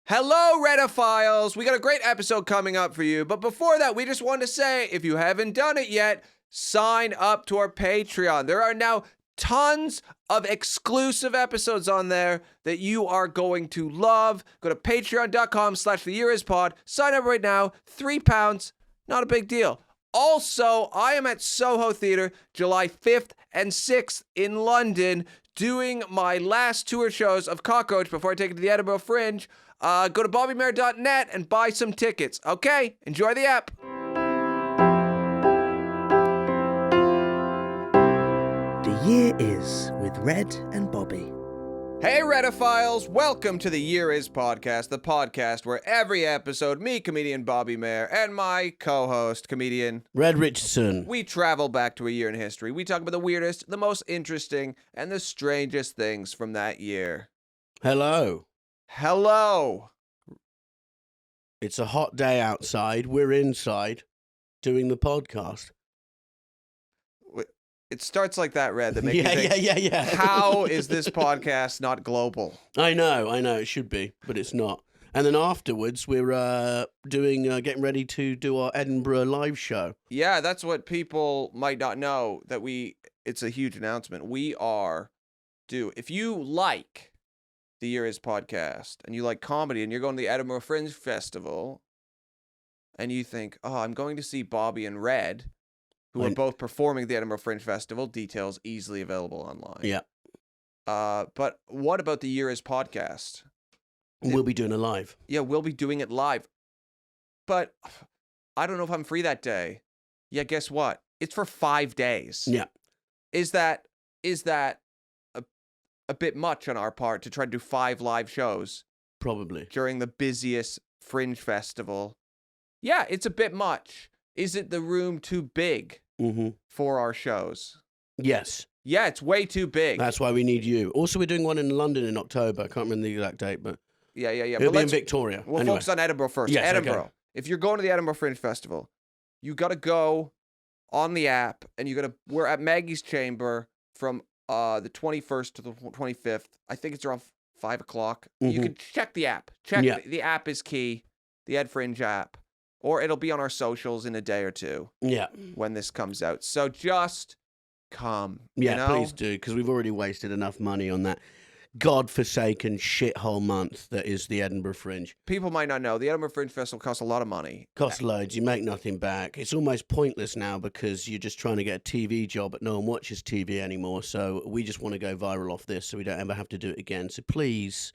Hello, Redophiles! We got a great episode coming up for you, but before that, we just wanted to say, if you haven't done it yet, sign up to our Patreon. There are now tons of exclusive episodes on there that you are going to love. Go to patreon.com/theyearispod. Sign up right now. £3, not a big deal. Also, I am at Soho Theatre July 5th and 6th in London doing my last tour shows of Cockroach before I take it to the Edinburgh Fringe. Go to bobbymair.net and buy some tickets. Okay, enjoy the app. The Year Is with Red and Bobby. Hey, Redophiles! Welcome to the Year Is podcast, the podcast where every episode, me, comedian Bobby Mair, and my co-host, comedian Red Richardson. we travel back to a year in history. We talk about the weirdest, the most interesting, and the strangest things from that year. Hello. Hello! It's a hot day outside. We're inside doing the podcast. It starts like that, Red, that makes you think, Yeah. how is this podcast not global? I know. It should be, but it's not. And then afterwards, we're getting ready to do our Edinburgh live show. Yeah, that's what people might not know, that it's a huge announcement. We are due. If you like the Year Is podcast and you like comedy and you're going to the Edinburgh Fringe Festival and you think, oh, I'm going to see Bobby and Red, who are both performing at the Edinburgh Fringe Festival, details easily available online. Yeah. But what about the Year Is podcast? We'll be doing a live. Yeah, we'll be doing it live. But I don't know if I'm free that day. Yeah, guess what? It's for 5 days. Yeah. Is that a bit much on our part to try to do 5 live shows? Probably. During the busiest Fringe festival? Yeah, it's a bit much. Is it the room too big for our shows? Yes. Yeah, it's way too big. That's why we need you. Also, we're doing one in London in October. I can't remember the exact date, but yeah. It'll be in Victoria. We'll anyway. focus on Edinburgh first. Yes, Edinburgh. Okay. If you're going to the Edinburgh Fringe Festival, you got to go on the app, and we're at Maggie's Chamber from the 21st to the 25th. I think it's around 5 o'clock. You can check the app. The app is key. The Ed Fringe app. Or it'll be on our socials in a day or two. Yeah. When this comes out. So just come. Yeah, you know? Please do, because we've already wasted enough money on that godforsaken shithole month that is the Edinburgh Fringe. People might not know, the Edinburgh Fringe Festival costs a lot of money. Costs loads. You make nothing back. It's almost pointless now because you're just trying to get a TV job, but no one watches TV anymore. So we just want to go viral off this so we don't ever have to do it again. So please,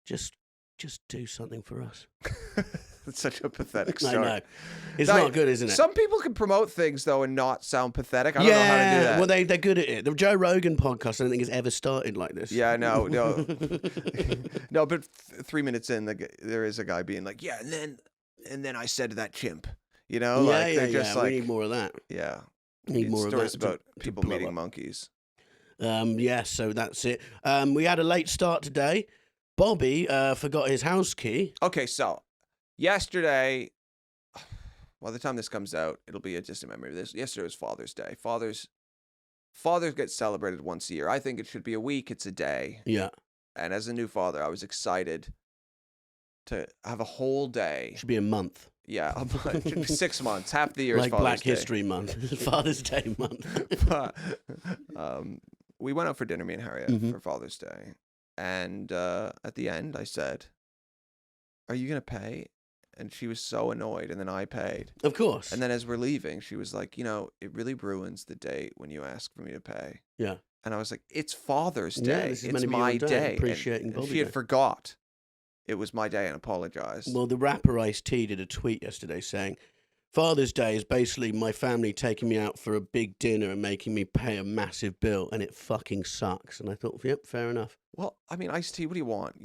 just do something for us. It's such a pathetic story. I know. It's not good, isn't it? Some people can promote things, though, and not sound pathetic. I don't know how to do that. Well, they're good at it. The Joe Rogan podcast, I don't think has ever started like this. Yeah, no. No, but 3 minutes in, there is a guy being like, yeah, and then I said to that chimp, you know? We need more of that. Yeah. We need more of that. Stories about people meeting monkeys. So that's it. We had a late start today. Bobby forgot his house key. Okay, so yesterday, by the time this comes out, it'll be a distant memory. Yesterday was Father's Day. Fathers get celebrated once a year. I think it should be a week. It's a day. Yeah. And as a new father, I was excited to have a whole day. It should be a month. Yeah, it should be 6 months. Half the year is like Father's Black Day. History Month, Father's Day month. We went out for dinner, me and Harriet, for Father's Day. And at the end, I said, are you going to pay? And she was so annoyed, and then I paid. Of course. And then as we're leaving, she was like, it really ruins the date when you ask for me to pay. Yeah. And I was like, it's Father's Day. Yeah, this is it's my day. Appreciating and Bobby she had Day. forgot it was my day and apologized. Well, the rapper Ice-T did a tweet yesterday saying, Father's Day is basically my family taking me out for a big dinner and making me pay a massive bill, and it fucking sucks. And I thought, yep, fair enough. Well, I mean, Ice-T, what do you want?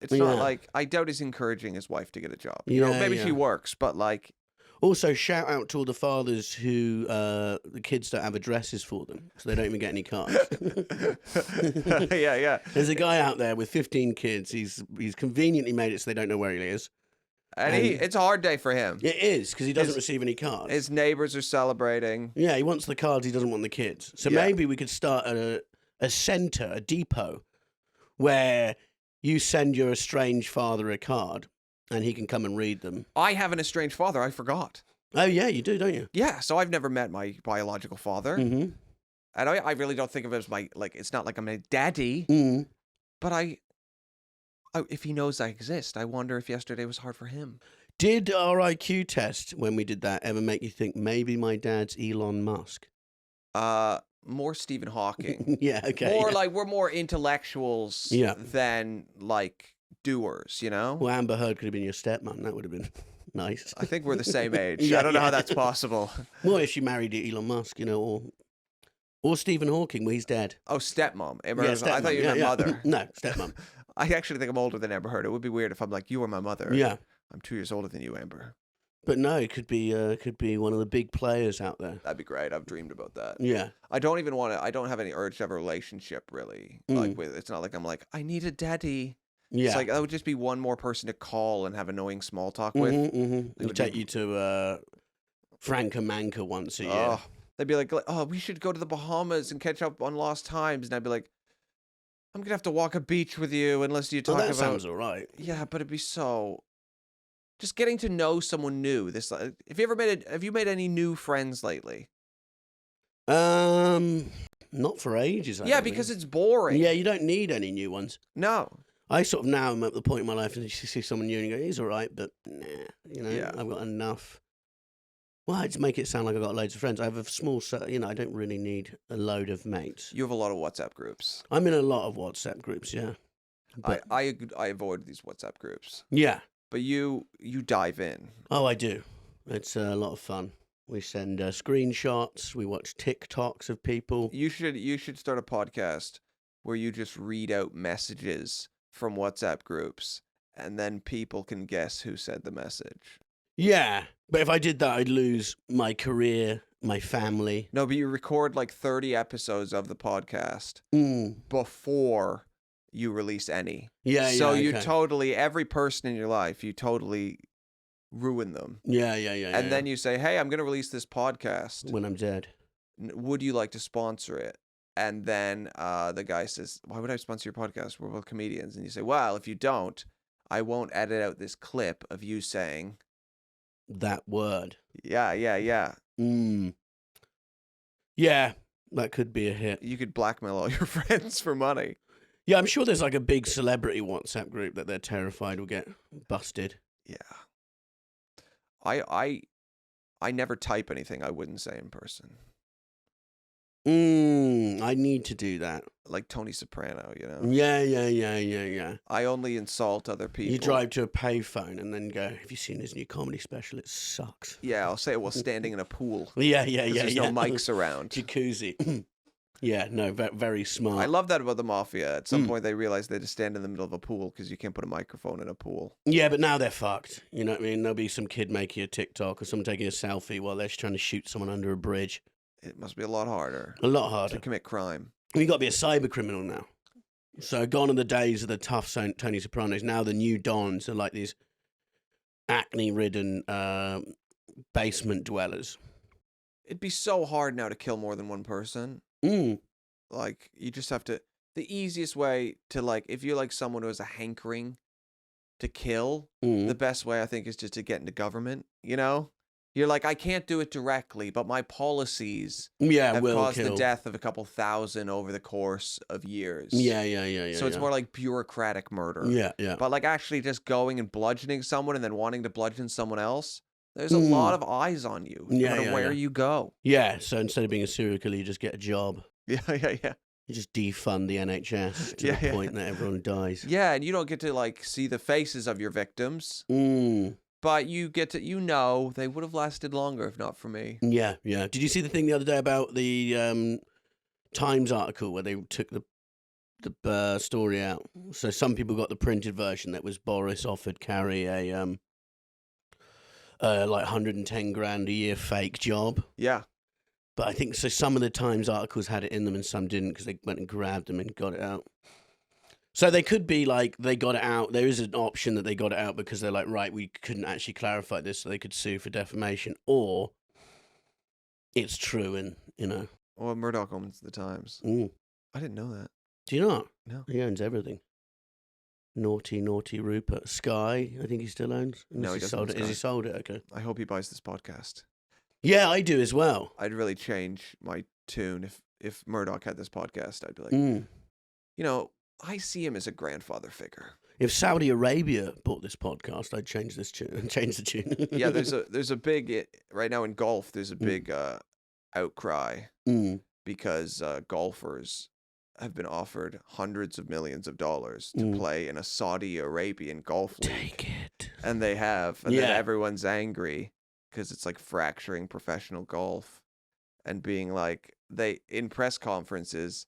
It's not like, I doubt he's encouraging his wife to get a job. Maybe she works, but like... Also, shout out to all the fathers who the kids don't have addresses for them, so they don't even get any cards. Yeah. There's a guy out there with 15 kids. He's conveniently made it so they don't know where he is. And it's a hard day for him. It is, because he doesn't receive any cards. His neighbors are celebrating. Yeah, he wants the cards, he doesn't want the kids. So maybe we could start a centre, a depot, where You send your estranged father a card, and he can come and read them. I have an estranged father. I forgot. Oh, yeah, you do, don't you? Yeah, so I've never met my biological father. Mm-hmm. And I really don't think of it as my, like, it's not like I'm a daddy. Mm. But if he knows I exist, I wonder if yesterday was hard for him. Did our IQ test, when we did that, ever make you think maybe my dad's Elon Musk? More Stephen Hawking. Yeah, okay. More yeah. like we're more intellectuals Yeah. than, like, doers, you know? Well, Amber Heard could have been your stepmom. That would have been nice. I think we're the same age. Yeah, I don't know yeah. how that's possible. Well, if she married Elon Musk, or Stephen Hawking, well, he's dead. Oh, stepmom. Amber Yeah, Heard. I thought you stepmom, meant yeah. mother. No, stepmom. I actually think I'm older than Amber Heard. It would be weird if I'm like, you are my mother. Yeah. I'm 2 years older than you, Amber. But no, it could be one of the big players out there. That'd be great. I've dreamed about that. Yeah. I don't even want to. I don't have any urge to have a relationship, really. Like, it's not like I'm like, I need a daddy. Yeah. It's like, that would just be one more person to call and have annoying small talk with. It would take you to Franca once a year. Oh, they'd be like, oh, we should go to the Bahamas and catch up on lost times. And I'd be like, I'm going to have to walk a beach with you unless you talk Well, that about... sounds all right. Yeah, but it'd be so... Just getting to know someone new. Have you made any new friends lately? Not for ages. I Yeah, don't because think. it's boring. Yeah, you don't need any new ones. No. I sort of now am at the point in my life and you see someone new and you go, he's all right, but nah, Yeah. I've got enough. Well, I just make it sound like I've got loads of friends. I have a small, I don't really need a load of mates. You have a lot of WhatsApp groups. I'm in a lot of WhatsApp groups, yeah. But, I avoid these WhatsApp groups. yeah. But you dive in. Oh, I do. It's a lot of fun. We send screenshots. We watch TikToks of people. You should start a podcast where you just read out messages from WhatsApp groups, and then people can guess who said the message. Yeah, but if I did that, I'd lose my career, my family. No, but you record like 30 episodes of the podcast before you release any. Yeah, so yeah. you okay. totally, every person in your life, you totally ruin them. Yeah. And then you say, hey, I'm going to release this podcast. When I'm dead. Would you like to sponsor it? And then the guy says, why would I sponsor your podcast? We're both comedians. And you say, well, if you don't, I won't edit out this clip of you saying that word. Yeah. Yeah, that could be a hit. You could blackmail all your friends for money. Yeah, I'm sure there's like a big celebrity WhatsApp group that they're terrified will get busted. Yeah. I never type anything I wouldn't say in person. I need to do that. Like Tony Soprano, you know? Yeah. I only insult other people. You drive to a payphone and then go, have you seen his new comedy special? It sucks. Yeah, I'll say it while standing in a pool. Yeah. There's no mics around. Jacuzzi. Yeah, no, very smart. I love that about the mafia. At some point, they realize they just stand in the middle of a pool because you can't put a microphone in a pool. Yeah, but now they're fucked. You know what I mean? There'll be some kid making a TikTok or someone taking a selfie while they're just trying to shoot someone under a bridge. It must be a lot harder. A lot harder. To commit crime. You've got to be a cyber criminal now. So gone are the days of the tough Tony Sopranos. Now the new Dons are like these acne-ridden basement dwellers. It'd be so hard now to kill more than one person. Like, you just have to... The easiest way to, like, if you're like someone who has a hankering to kill, the best way, I think, is just to get into government, you know? You're like, I can't do it directly, but my policies have caused the death of a couple thousand over the course of years. Yeah. So it's more like bureaucratic murder. Yeah. But like actually just going and bludgeoning someone and then wanting to bludgeon someone else, there's a lot of eyes on you, no matter where you go. Yeah, so instead of being a serial killer, you just get a job. Yeah. You just defund the NHS to the point that everyone dies. Yeah, and you don't get to like see the faces of your victims. But you get to, they would have lasted longer if not for me. Yeah. Did you see the thing the other day about the Times article where they took the story out? So some people got the printed version that was Boris offered Carrie a like 110 grand a year fake job. Yeah. But I think so some of the Times articles had it in them and some didn't because they went and grabbed them and got it out. So they could be like, they got it out. There is an option that they got it out because they're like, right, we couldn't actually clarify this, so they could sue for defamation. Or it's true and, Well, Murdoch owns the Times. Mm. I didn't know that. Do you not? No. He owns everything. Naughty Rupert. Sky, I think he still owns. No, he doesn't own sold it. Has he Sky. sold it? Okay. I hope he buys this podcast. Yeah, I do as well. I'd really change my tune if Murdoch had this podcast. I'd be like, Mm. you know, I see him as a grandfather figure. If Saudi Arabia bought this podcast, I'd change this tune. Change the tune. Yeah, there's a big right now in golf. There's a big outcry because golfers have been offered hundreds of millions of dollars to play in a Saudi Arabian golf league. Take it. And they have, and then everyone's angry because it's like fracturing professional golf, and being like in press conferences.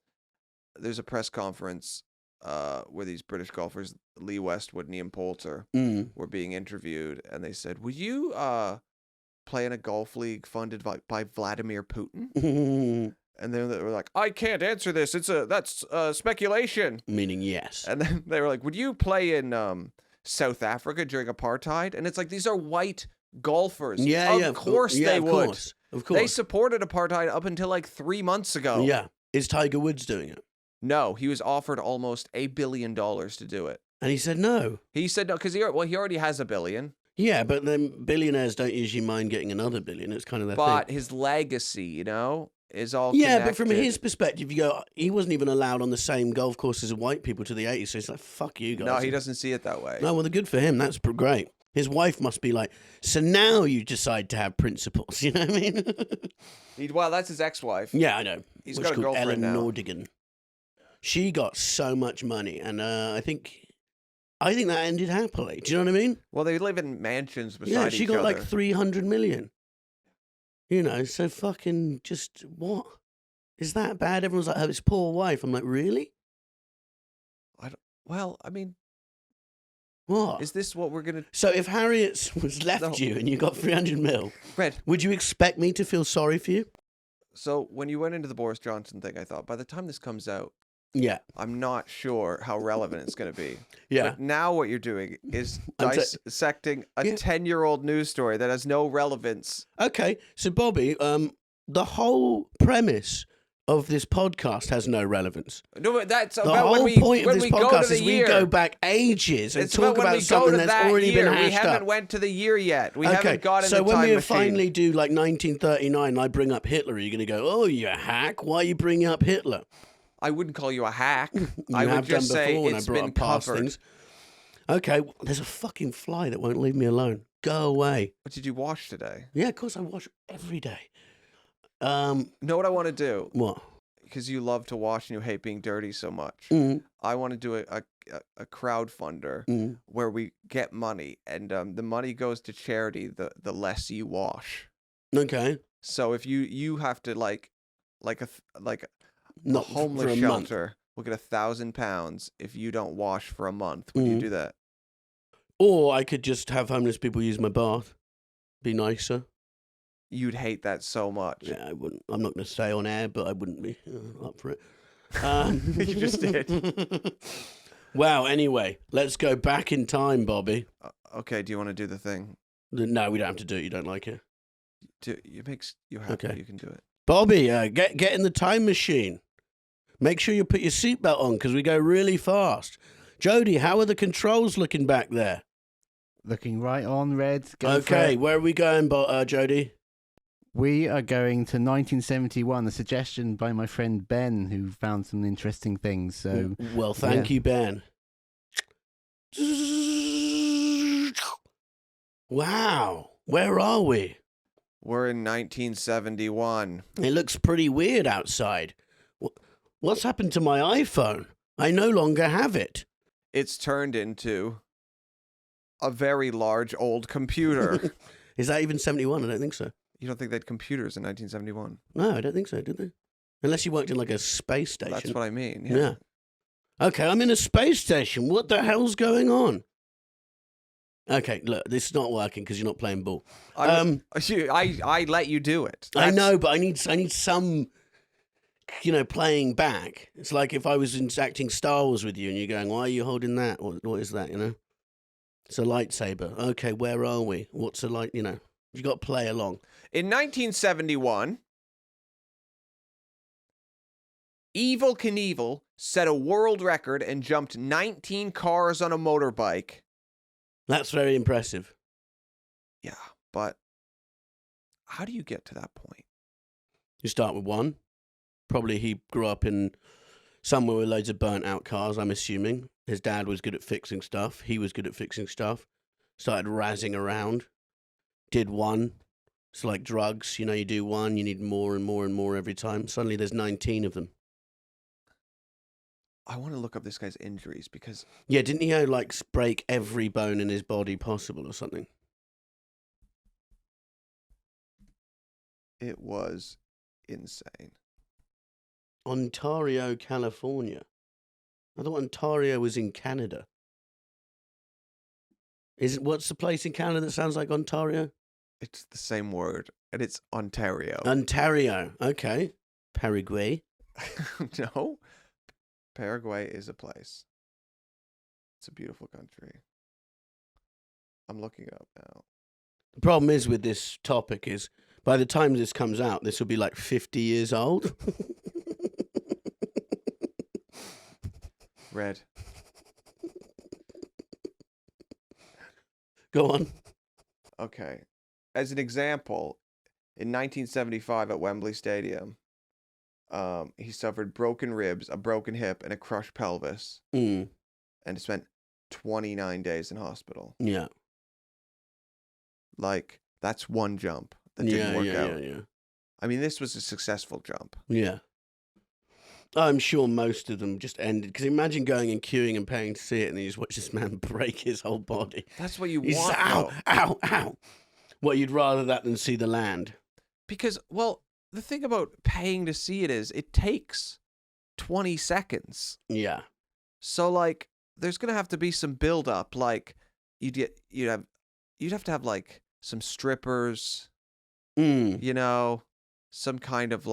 There's a press conference where these British golfers, Lee Westwood and Ian Poulter, were being interviewed, and they said, "Would you play in a golf league funded by Vladimir Putin?" And then they were like, "I can't answer this. That's speculation." Meaning yes. And then they were like, "Would you play in South Africa during apartheid?" And it's like, these are white golfers. Of course they would. Of course. They supported apartheid up until like 3 months ago. Yeah. Is Tiger Woods doing it? No, he was offered almost $1 billion to do it. And he said no. He said no because he already has $1 billion. Yeah, but then billionaires don't usually mind getting another billion. It's kind of their But thing. his legacy, is all Yeah, but from connected. his perspective, you go, he wasn't even allowed on the same golf courses as white people to the 80s, so he's like, fuck you guys. No, he doesn't see it that way. No, well, good for him. That's great. His wife must be like, so now you decide to have principles, you know what I mean? Well, that's his ex-wife. Yeah, I know. He's What's got a called girlfriend Ellen now. Nordigan. She got so much money, and I think that ended happily. Do you know what I mean? Well, they live in mansions beside each Yeah, other. she got like 300 million. So fucking just what? Is that bad? Everyone's like, oh, his poor wife. I'm like, really? What? Is this what we're going to... So if Harriet was left you and you got 300 mil, Red, would you expect me to feel sorry for you? so when you went into the Boris Johnson thing, I thought, by the time this comes out, Yeah. I'm not sure how relevant it's going to be. Yeah. But now what you're doing is I'm dissecting a 10-year-old news story that has no relevance. Okay. So, Bobby, the whole premise of this podcast has no relevance. No, but that's The about whole when we point of when this we go podcast to the is year. we go back ages and It's talk when about we go something to that's that already year. been We hashed haven't up. went to the year yet. We haven't gotten so the when time we machine. finally do like 1939 and I bring up Hitler, are you going to go, oh, you hack? Why are you bringing up Hitler? I wouldn't call you a hack. You I would have just done say before when it's I brought been up past covered. things. Okay, there's a fucking fly that won't leave me alone. Go away. What did you wash today? Yeah, of course I wash every day. Know what I want to do? What? Because you love to wash and you hate being dirty so much. I want to do a crowdfunder where we get money and the money goes to charity the less you wash. Okay. So if you have to like a Not homeless for a month. shelter will get £1,000 if you don't wash for a month. Would you do that? Or I could just have homeless people use my bath. Be nicer. You'd hate that so much. Yeah, I wouldn't. I'm not going to stay on air, but I wouldn't be up for it. You just did. Wow, anyway, let's go back in time, Bobby. Okay, do you want to do the thing? No, we don't have to do it. You don't like it. It makes you happy. Okay. You can do it. Bobby, get in the time machine. Make sure you put your seatbelt on because we go really fast. Jody, how are the controls looking back there? Looking right on, Red. Go for Okay, it. where are we going, Jody? We are going to 1971, a suggestion by my friend Ben, who found some interesting things. So, Well, thank you, Ben. Wow, where are we? We're in 1971. It looks pretty weird outside. What's happened to my iPhone? I no longer have it. It's turned into a very large old computer. Is that even 71? I don't think so. You don't think they had computers in 1971? No, I don't think so, did they? Unless you worked in like a space station. That's what I mean. Yeah. Okay, I'm in a space station. What the hell's going on? Okay, look, this is not working because you're not playing ball. I let you do it. I know, but I need some, playing back. It's like if I was acting Star Wars with you and you're going, why are you holding that? What is that, It's a lightsaber. Okay, where are we? What's a light, you got to play along. In 1971, Evel Knievel set a world record and jumped 19 cars on a motorbike. That's very impressive. Yeah, but how do you get to that point? You start with one. Probably he grew up in somewhere with loads of burnt out cars, I'm assuming. His dad was good at fixing stuff. He was good at fixing stuff. Started razzing around. Did one. It's like drugs. You know, you do one, you need more and more and more every time. Suddenly there's 19 of them. I want to look up this guy's injuries because... Yeah, didn't he like break every bone in his body possible or something? It was insane. Ontario, California. I thought Ontario was in Canada. What's the place in Canada that sounds like Ontario? It's the same word, and it's Ontario. Ontario. Okay. Paraguay. No. Paraguay is a place. It's a beautiful country. I'm looking it up now. The problem is with this topic is by the time this comes out, this will be like 50 years old. Red. Go on. Okay. As an example, in 1975 at Wembley Stadium, he suffered broken ribs, a broken hip, and a crushed pelvis, and spent 29 days in hospital. Yeah. Like, that's one jump that didn't work out. Yeah. I mean, this was a successful jump. Yeah. I'm sure most of them just ended. Because imagine going and queuing and paying to see it, and then you just watch this man break his whole body. That's what you He's want. ow, ow, ow. What, you'd rather that than see the land? Because, well, the thing about paying to see it is it takes 20 seconds. Yeah. So, like, there's going to have to be some build-up. Like, you'd have to have, like, some strippers, you know, some kind of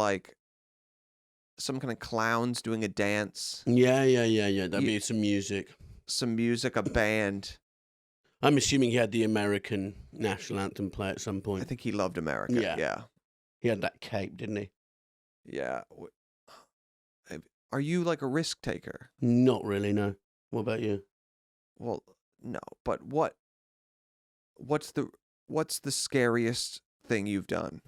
clowns doing a dance. Yeah. There'd be some music. Some music, a band. I'm assuming he had the American national anthem play at some point. I think he loved America. Yeah. He had that cape, didn't he? Yeah. Are you like a risk taker? Not really, no. What about you? Well, no. But what's the scariest thing you've done?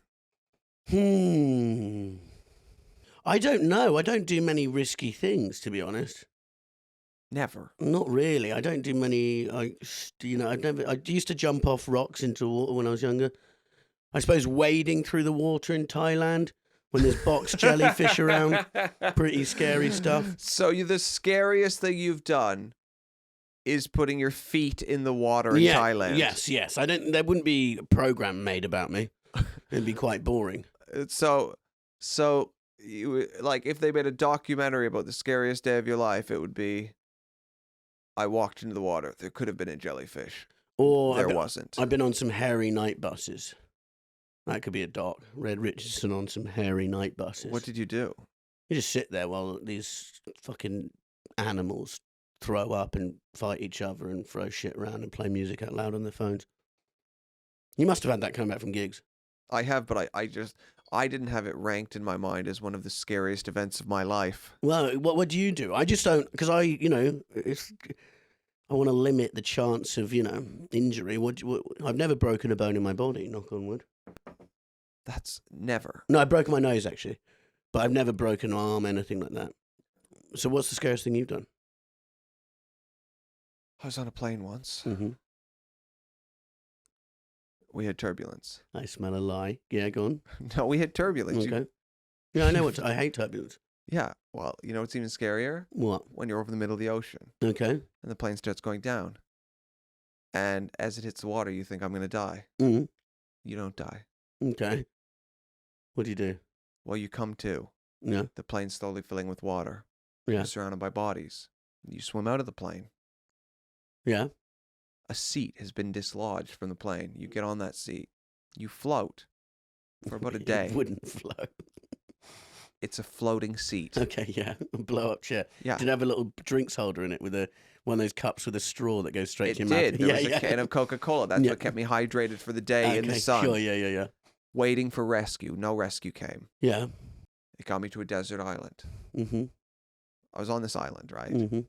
I don't know. I don't do many risky things, to be honest. Never. Not really. I don't do many. I used to jump off rocks into water when I was younger. I suppose wading through the water in Thailand when there's box jellyfish around. Pretty scary stuff. So the scariest thing you've done is putting your feet in the water in Thailand. Yes. There wouldn't be a program made about me. It'd be quite boring. So you, like, if they made a documentary about the scariest day of your life, it would be, I walked into the water. There could have been a jellyfish. Or there wasn't. I've been on some hairy night buses. That could be a doc. Read Richardson on some hairy night buses. What did you do? You just sit there while these fucking animals throw up and fight each other and throw shit around and play music out loud on their phones. You must have had that coming back from gigs. I have, but I didn't have it ranked in my mind as one of the scariest events of my life. Well, what do you do? I just don't, because I want to limit the chance of, injury. I've never broken a bone in my body, knock on wood. That's never. No, I broke my nose, actually. But I've never broken an arm, anything like that. So what's the scariest thing you've done? I was on a plane once. Mm-hmm. We had turbulence. I smell a lie. Yeah, go on. No, we had turbulence. Okay. Yeah, I know I hate turbulence. Yeah. Well, you know what's even scarier? What? When you're over the middle of the ocean. Okay. And the plane starts going down. And as it hits the water, you think, I'm going to die. Mm-hmm. You don't die. Okay. What do you do? Well, you come to. Yeah. The plane's slowly filling with water. Yeah. You're surrounded by bodies. You swim out of the plane. Yeah. A seat has been dislodged from the plane. You get on that seat. You float for about a day. It wouldn't float. It's a floating seat. Okay, yeah. A blow-up chair. Yeah. Did it have a little drinks holder in it with one of those cups with a straw that goes straight to your It mouth? did. There was a can of Coca-Cola. That's what kept me hydrated for the day in the sun. Sure, yeah. Waiting for rescue. No rescue came. Yeah. It got me to a desert island. Mm-hmm. I was on this island, right? Mm-hmm.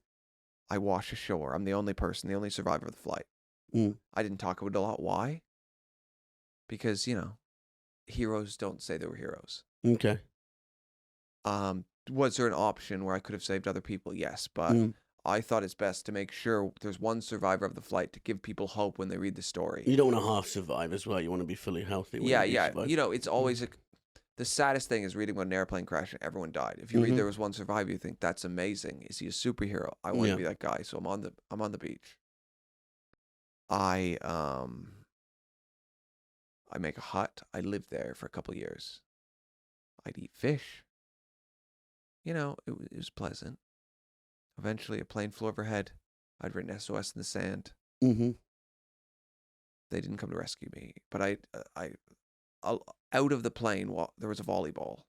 I wash ashore. I'm the only person, the only survivor of the flight. Mm. I didn't talk about it a lot. Why? Because, heroes don't say they were heroes. Okay. Was there an option where I could have saved other people? Yes, but I thought it's best to make sure there's one survivor of the flight to give people hope when they read the story. You don't want to half survive as well. You want to be fully healthy. When you survive. It's always the saddest thing is reading about an airplane crash and everyone died. If you read there was one survivor, you think that's amazing. Is he a superhero? I want to be that guy. So I'm on the beach. I make a hut. I lived there for a couple of years. I'd eat fish. It was pleasant. Eventually, a plane flew overhead. I'd written SOS in the sand. Mm-hmm. They didn't come to rescue me, but I out of the plane, there was a volleyball.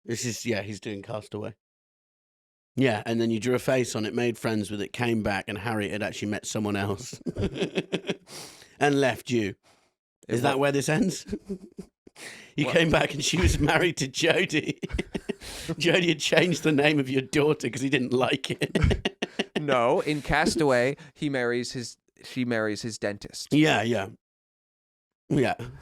This is he's doing Castaway. Yeah, and then you drew a face on it, made friends with it, came back, and Harry had actually met someone else and left you. Is that where this ends? You came back and she was married to Jody. Jody had changed the name of your daughter because he didn't like it. No, in Castaway, she marries his dentist. Yeah.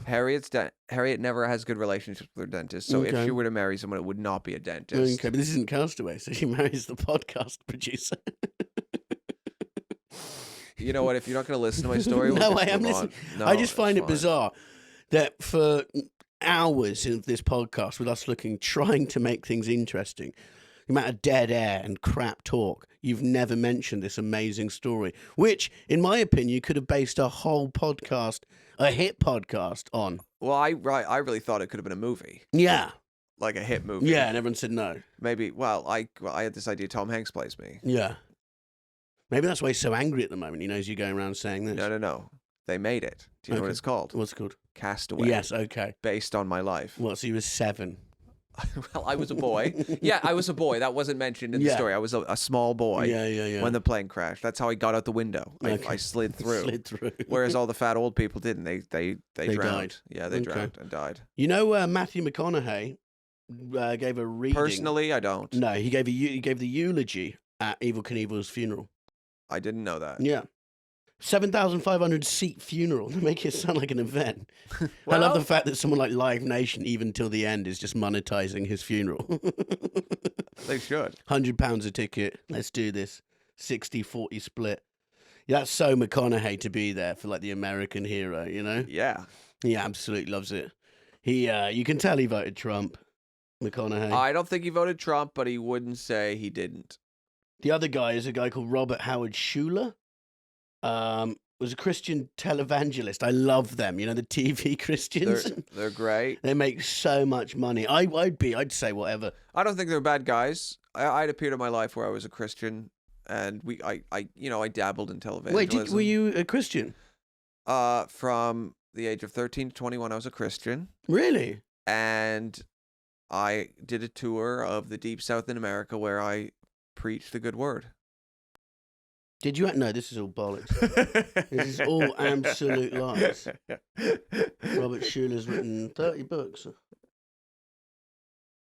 Harriet never has good relationships with her dentist, so if she were to marry someone, it would not be a dentist. Okay, but this isn't Castaway, so she marries the podcast producer. You know what? If you're not going to listen to my story, No, I am listening. No, I just find it's it bizarre that for hours of this podcast, with us trying to make things interesting, the amount of dead air and crap talk, you've never mentioned this amazing story, which, in my opinion, you could have based a whole podcast, a hit podcast on. Well, I really thought it could have been a movie. Yeah. Like a hit movie. Yeah, and everyone said no. Maybe, I had this idea Tom Hanks plays me. Yeah. Maybe that's why he's so angry at the moment. He knows you're going around saying this. No. They made it. Do you know what it's called? What's it called? Castaway. Yes, okay. Based on my life. What, so you were 7? Well, I was a boy. Yeah, I was a boy. That wasn't mentioned in the story. I was a small boy. Yeah. When the plane crashed. That's how I got out the window. I slid through. Whereas all the fat old people didn't. They drowned. Died. Yeah, they drowned and died. You know, Matthew McConaughey gave a reading. Personally, I don't. No, he gave the eulogy at Evel Knievel's funeral. I didn't know that. Yeah. 7,500 seat funeral to make it sound like an event. I love the fact that someone like Live Nation, even till the end, is just monetizing his funeral. They should. £100 a ticket. Let's do this. 60-40 split. Yeah, that's so McConaughey to be there for like the American hero, you know? Yeah. He absolutely loves it. You can tell he voted Trump, McConaughey. I don't think he voted Trump, but he wouldn't say he didn't. The other guy is a guy called Robert Howard Schuler. Was a Christian televangelist. I love them. You know, the TV Christians. They're great. They make so much money. I'd say whatever. I don't think they're bad guys. I had a period of my life where I was a Christian, and I dabbled in televangelism. Wait, were you a Christian? From the age of 13 to 21, I was a Christian. Really? And I did a tour of the Deep South in America where I preached the good word. Did you? No, this is all bollocks. This is all absolute lies. Robert Schuler's written 30 books.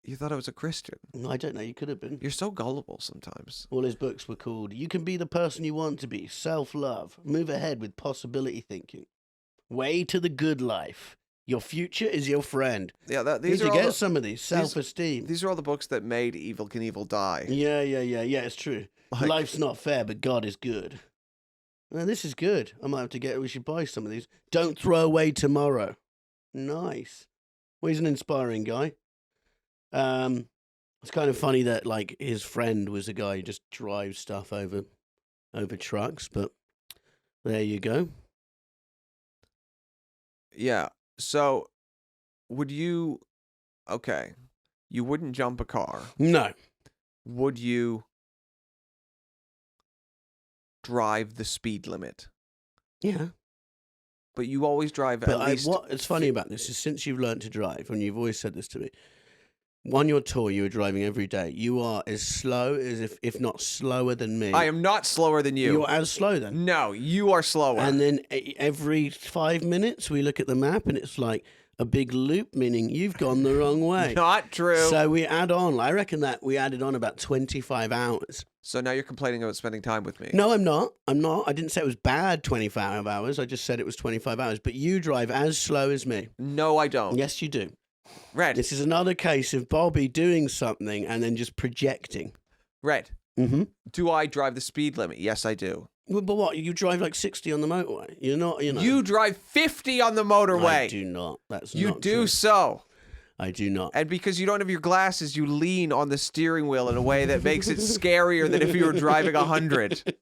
You thought I was a Christian? I don't know. You could have been. You're so gullible sometimes. All his books were called "You Can Be the Person You Want to Be," "Self-Love," "Move Ahead with Possibility Thinking," "Way to the Good Life," "Your Future is Your Friend." Yeah, these are get some of these. Self-Esteem. These are all the books that made Evel Knievel die. Yeah. It's true. Like, life's not fair, but God is good. Now, this is good. I might have to we should buy some of these. Don't Throw Away Tomorrow. Nice. Well, he's an inspiring guy. It's kind of funny that like his friend was a guy who just drives stuff over trucks, but there you go. Yeah. So, you wouldn't jump a car. No. Would you drive the speed limit? Yeah. But you always drive at least... What's funny about this is since you've learned to drive, and you've always said this to me, on your tour you were driving every day, you are as slow as if not slower than me. I am not slower than you. You're as slow then. No, you are slower. And then every 5 minutes we look at the map and it's like, A big loop, meaning you've gone the wrong way. Not true. So we add on, I reckon that we added on about 25 hours. So now you're complaining about spending time with me. No, I'm not. I didn't say it was bad 25 hours. I just said it was 25 hours. But you drive as slow as me. No, I don't. Yes, you do. Red. This is another case of Bobby doing something and then just projecting. Red. Mm-hmm. Do I drive the speed limit? Yes, I do. Well, but what? You drive like 60 on the motorway. You're not, you know. You drive 50 on the motorway. I do not. That's You not do true. so. I do not. And because you don't have your glasses, you lean on the steering wheel in a way that makes it scarier than if you were driving 100.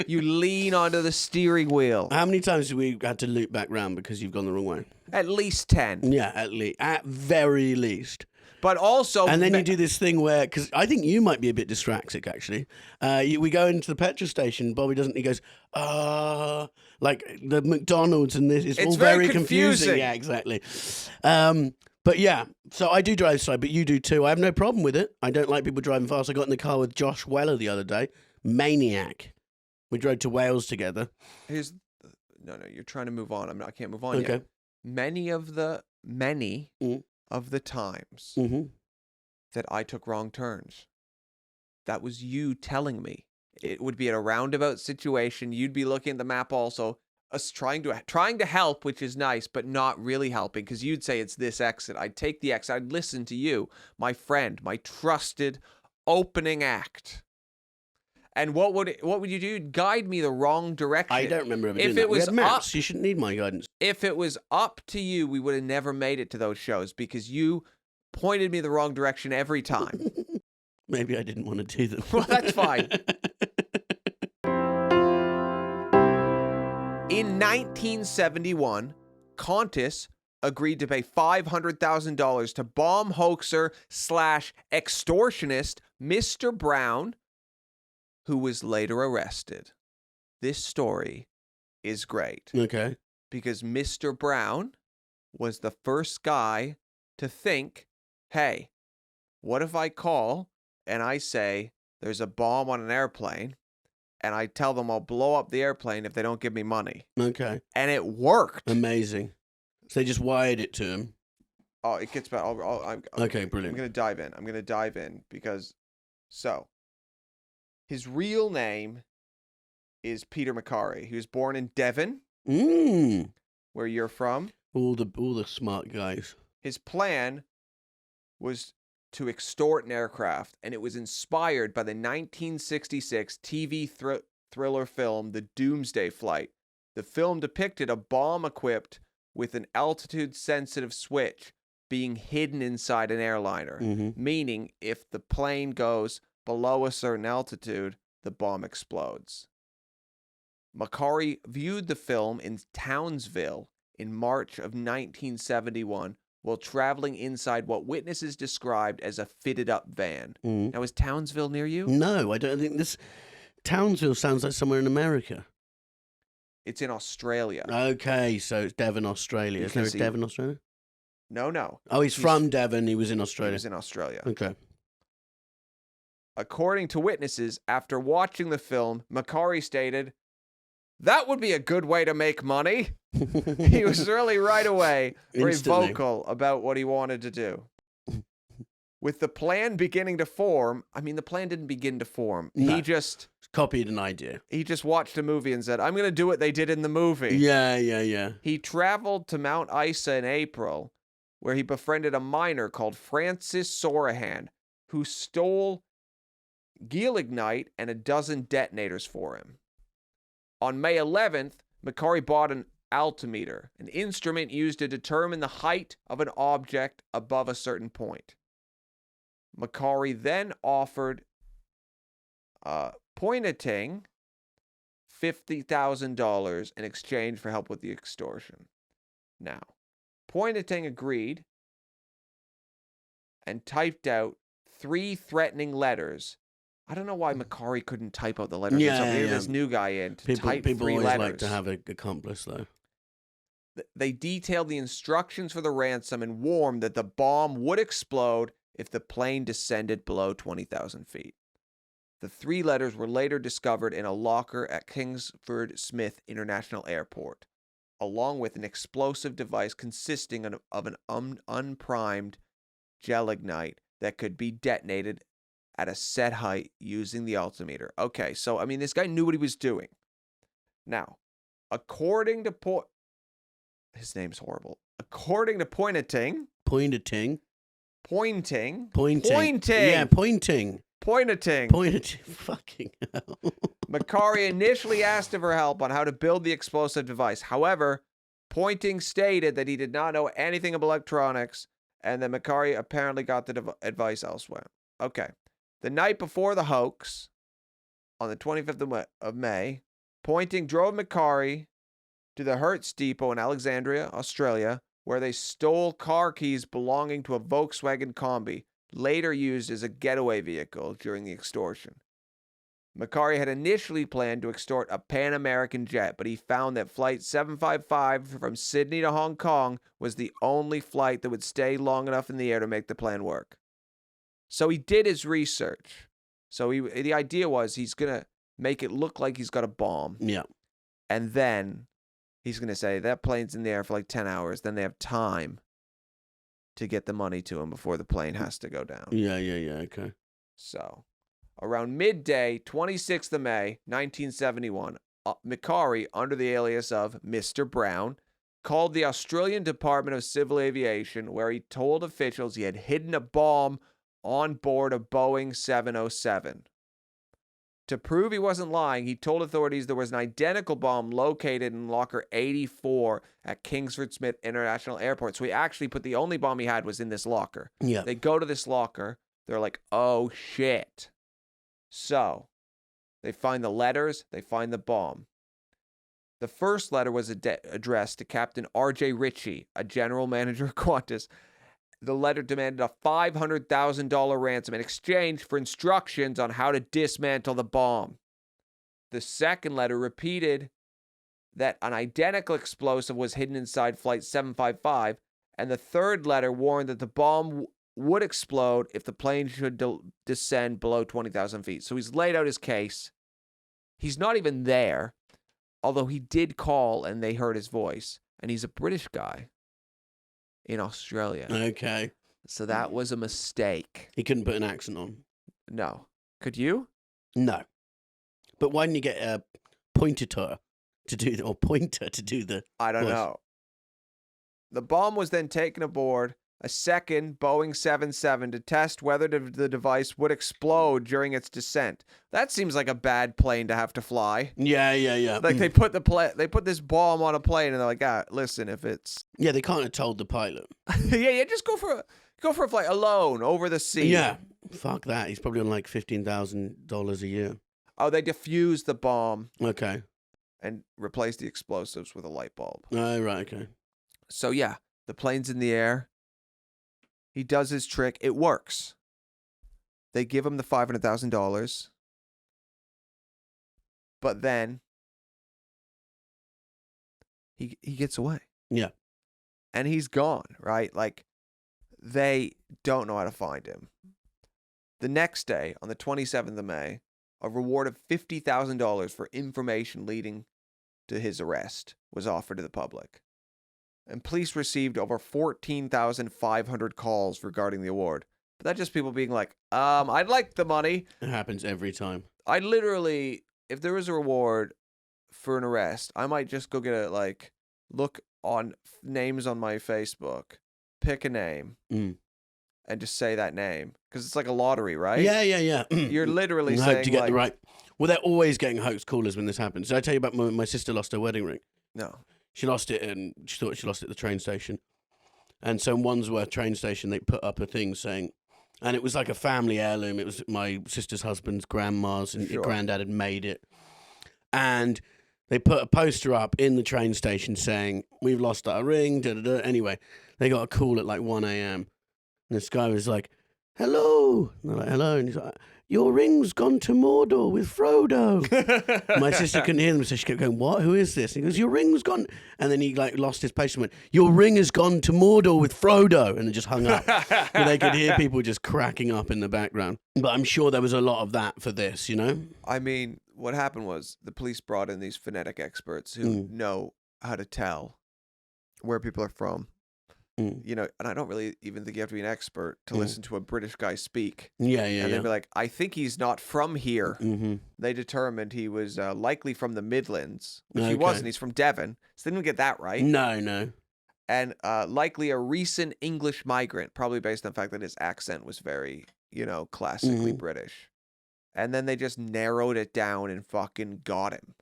You lean onto the steering wheel. How many times have we had to loop back round because you've gone the wrong way? At least 10. Yeah, at least. At very least. But also... And then you do this thing where, because I think you might be a bit dyspraxic, actually. We go into the petrol station, Bobby doesn't, he goes, like the McDonald's and this, it's all very very confusing. Yeah, exactly. But yeah, so I do drive slow, but you do too. I have no problem with it. I don't like people driving fast. I got in the car with Josh Weller the other day. Maniac. We drove to Wales together. No, you're trying to move on. I can't move on Okay. yet. Many of the times that I took wrong turns, that was you telling me. It would be at a roundabout situation. You'd be looking at the map also, us trying to help, which is nice, but not really helping, because you'd say it's this exit. I'd take the exit. I'd listen to you, my friend, my trusted opening act. And what would you do? You'd guide me the wrong direction. I don't remember ever doing If that. it We was had maps. up- You shouldn't need my guidance. If it was up to you, we would have never made it to those shows because you pointed me the wrong direction every time. Maybe I didn't want to do them. Well, that's fine. In 1971, Qantas agreed to pay $500,000 to bomb hoaxer / extortionist Mr. Brown, who was later arrested. This story is great Okay. because Mr. Brown was the first guy to think, hey, what if I call and I say there's a bomb on an airplane and I tell them I'll blow up the airplane if they don't give me money? Okay. And it worked. Amazing. So they just wired it to him. Oh, it gets better. Okay, brilliant. I'm going to dive in because, so, his real name is Peter McCarry. He was born in Devon, where you're from. All the smart guys. His plan was to extort an aircraft, and it was inspired by the 1966 TV thriller film, The Doomsday Flight. The film depicted a bomb equipped with an altitude-sensitive switch being hidden inside an airliner, meaning if the plane goes below a certain altitude, the bomb explodes. McCarry viewed the film in Townsville in March of 1971 while traveling inside what witnesses described as a fitted-up van. Now, is Townsville near you? No, I don't think this... Townsville sounds like somewhere in America. It's in Australia. Okay, so it's Devon, Australia. Is there a Because he- Devon, Australia? No. Oh, he's from Devon. He was in He Australia. was in Australia. Okay. According to witnesses, after watching the film, McCarry stated, "That would be a good way to make money." He was really right away very Instantly. vocal about what he wanted to do. With the plan beginning to form, the plan didn't begin to form. No. He just Copied an idea. watched a movie and said, "I'm going to do what they did in the movie." Yeah. He traveled to Mount Isa in April, where he befriended a miner called Francis Sorahan, who stole Gelignite and a dozen detonators for him. On May 11th, McCarry bought an altimeter, an instrument used to determine the height of an object above a certain point. McCarry then offered Pointing $50,000 in exchange for help with the extortion. Now, Pointing agreed and typed out 3 threatening letters. I don't know why McCarry couldn't type out the letters. Yeah, So we have yeah. this new guy in to type People 3 always letters. like to have an accomplice, though. They detailed the instructions for the ransom and warned that the bomb would explode if the plane descended below 20,000 feet. The 3 letters were later discovered in a locker at Kingsford Smith International Airport. along with an explosive device consisting of an unprimed gelignite that could be detonated at a set height using the altimeter. Okay, so, I mean, this guy knew what he was doing. Now, according to his name's horrible. According to Pointing. Pointing. Pointing. Yeah, pointing. Pointing. Fucking hell. Macari initially asked him for help on how to build the explosive device. However, Pointing stated that he did not know anything about electronics and that Macari apparently got the advice elsewhere. Okay. The night before the hoax, on the 25th of May, Pointing drove Macari to the Hertz depot in Alexandria, Australia, where they stole car keys belonging to a Volkswagen Combi, later used as a getaway vehicle during the extortion. Macari had initially planned to extort a Pan American jet, but he found that Flight 755 from Sydney to Hong Kong was the only flight that would stay long enough in the air to make the plan work. So he did his research. So the idea was he's going to make it look like he's got a bomb. Yeah. And then he's going to say that plane's in the air for like 10 hours. Then they have time to get the money to him before the plane has to go down. Yeah, okay. So, around midday, 26th of May, 1971, Macari, under the alias of Mr. Brown, called the Australian Department of Civil Aviation, where he told officials he had hidden a bomb on board a Boeing 707. To prove he wasn't lying, he told authorities there was an identical bomb located in locker 84 at Kingsford Smith International Airport. So he actually put the only bomb he had was in this locker. Yeah. They go to this locker. They're like, oh, shit. So they find the letters. They find the bomb. The first letter was addressed to Captain R.J. Ritchie, a general manager of Qantas. The letter demanded a $500,000 ransom in exchange for instructions on how to dismantle the bomb. The second letter repeated that an identical explosive was hidden inside Flight 755, and the third letter warned that the bomb would explode if the plane should descend below 20,000 feet. So he's laid out his case. He's not even there, although he did call and they heard his voice, and he's a British guy in Australia. Okay. So that was a mistake. He couldn't put an accent on. No. Could you? No. But why didn't you get a pointer to do the I don't voice? know. The bomb was then taken aboard a second Boeing 77 to test whether the device would explode during its descent. That seems like a bad plane to have to fly. Yeah. Like they put this bomb on a plane and they're like, listen, if it's Yeah, they can't have told the pilot. yeah, just go for a flight alone over the sea. Yeah. Fuck that. He's probably on like $15,000 a year. Oh, they defused the bomb Okay. and replaced the explosives with a light bulb. Oh, right, okay. So yeah, the plane's in the air. He does his trick. It works. They give him the $500,000. But then he gets away. Yeah. And he's gone, right? Like, they don't know how to find him. The next day, on the 27th of May, a reward of $50,000 for information leading to his arrest was offered to the public. And police received over 14,500 calls regarding the award. But that's just people being like, I'd like the money. It happens every time. I literally, if there was a reward for an arrest, I might just go get look on names on my Facebook, pick a name, and just say that name. Because it's like a lottery, right? Yeah. You're literally I saying, hope to get the right. Well, they're always getting hoax callers when this happens. Did I tell you about my sister lost her wedding ring? No. She lost it, and she thought she lost it at the train station. And so in Wandsworth train station, they put up a thing saying, and it was like a family heirloom. It was my sister's husband's grandma's, and Sure. granddad had made it. And they put a poster up in the train station saying, we've lost our ring, da-da-da. Anyway, they got a call at like 1 a.m. And this guy was like, hello. And they're like, hello. And he's like, your ring's gone to Mordor with Frodo. My sister couldn't hear them, so she kept going, what? Who is this? And he goes, your ring's gone. And then he lost his patience and went, your ring has gone to Mordor with Frodo. And then just hung up. But they could hear people just cracking up in the background. But I'm sure there was a lot of that for this, you know? I mean, what happened was the police brought in these phonetic experts who know how to tell where people are from. You know, and I don't really even think you have to be an expert to listen to a British guy speak. Yeah, And they'd be like, I think he's not from here. Mm-hmm. They determined he was likely from the Midlands, which he Okay. wasn't. He's from Devon. So they didn't get that right. No. And likely a recent English migrant, probably based on the fact that his accent was very, you know, classically British. And then they just narrowed it down and fucking got him.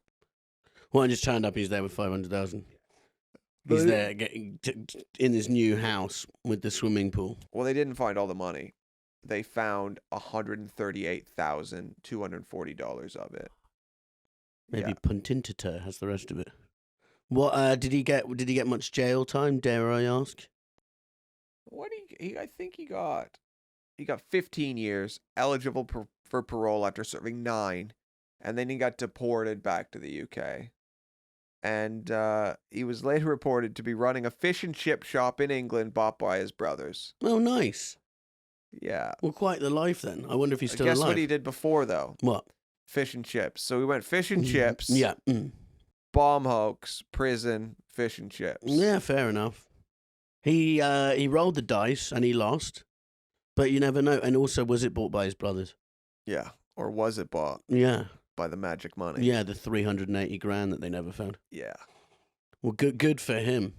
Well, I just turned up. He's there with 500,000. He's there getting in his new house with the swimming pool. Well, they didn't find all the money. They found $138,240 of it. Maybe Puntintiter has the rest of it. What did he get? Did he get much jail time? Dare I ask? What I think he got 15 years, eligible for parole after serving 9, and then he got deported back to the UK. And he was later reported to be running a fish and chip shop in England bought by his brothers. Oh, nice. Yeah. Well, quite the life then. I wonder if he's still Guess alive. what he did before, though? What? Fish and chips. So we went fish and chips. Yeah. Bomb hoax, prison, fish and chips. Yeah, fair enough. He rolled the dice and he lost, but you never know. And also, was it bought by his brothers? Yeah. Or was it bought Yeah. by the magic money? Yeah, the 380 grand that they never found. Yeah. Well, good for him.